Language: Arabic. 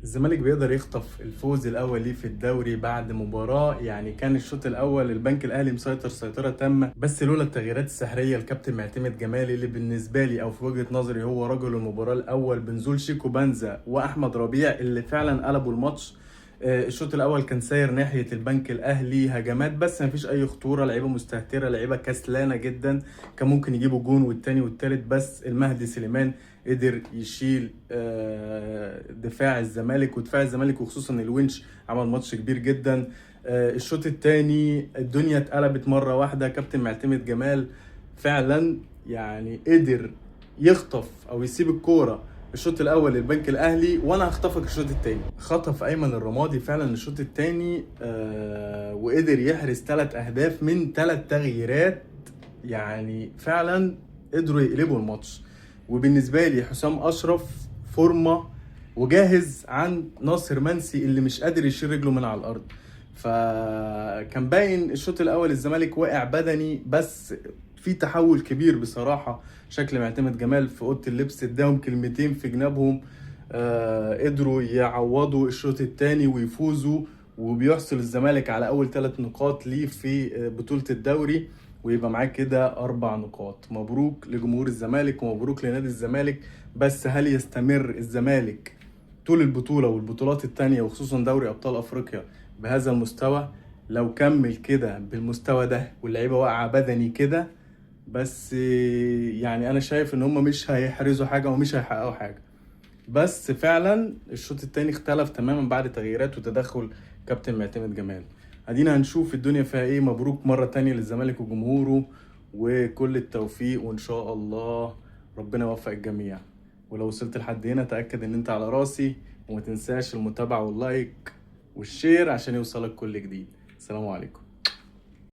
الزمالك بيقدر يخطف الفوز الاول ليه في الدوري بعد مباراه، يعني كان الشوط الاول البنك الاهلي مسيطر سيطره تامه، بس لولا التغييرات السحريه الكابتن معتمد جمال اللي بالنسبه لي او في وجهه نظري هو رجل المباراه الاول بنزول شيكو بنزا واحمد ربيع اللي فعلا قلبوا الماتش. الشوط الاول كان ساير ناحيه البنك الاهلي هجمات، بس ما فيش اي خطوره، لعيبه مستهتره، لعيبه كسلانه جدا. كان ممكن يجيبوا جون والتاني والتالت، بس المهدي سليمان قدر يشيل دفاع الزمالك، ودفاع الزمالك وخصوصا الونش عمل ماتش كبير جدا. الشوط الثاني الدنيا اتقلبت مره واحده، كابتن معتمد جمال فعلا يعني قدر يخطف او يسيب الكوره الشوط الاول للبنك الاهلي، وانا هخطفك الشوط الثاني. خطف ايمن الرمادي فعلا الشوط الثاني وقدر يحرز 3 اهداف من 3 تغييرات، يعني فعلا قدروا يقلبوا الماتش. وبالنسبه لي حسام اشرف فورمه وجاهز عن ناصر منسي اللي مش قادر يشيل رجله من على الارض. فكان باين الشوط الاول الزمالك واقع بدني، بس في تحول كبير بصراحه. شكل معتمد جمال في اوضه اللبس اداهم كلمتين في جنابهم، قدروا يعوضوا الشوط الثاني ويفوزوا، وبيحصل الزمالك على اول 3 نقاط ليه في بطوله الدوري، ويبقى معاك كده 4 نقاط. مبروك لجمهور الزمالك ومبروك لنادي الزمالك. بس هل يستمر الزمالك طول البطولة والبطولات التانية وخصوصا دوري أبطال أفريقيا بهذا المستوى؟ لو كمل كده بالمستوى ده واللعيبة واقعة بدني كده، بس يعني أنا شايف إن هم مش هيحرزوا حاجة ومش هيحققوا حاجة. بس فعلا الشوط التاني اختلف تماما بعد تغييرات وتدخل كابتن معتمد جمال. ادينا هنشوف الدنيا فيها ايه. مبروك مرة تانية للزمالك وجمهوره، وكل التوفيق، وان شاء الله ربنا يوفق الجميع. ولو وصلت لحد هنا تأكد ان انت على راسي، وما تنساش المتابعة واللايك والشير عشان يوصلك كل جديد. السلام عليكم.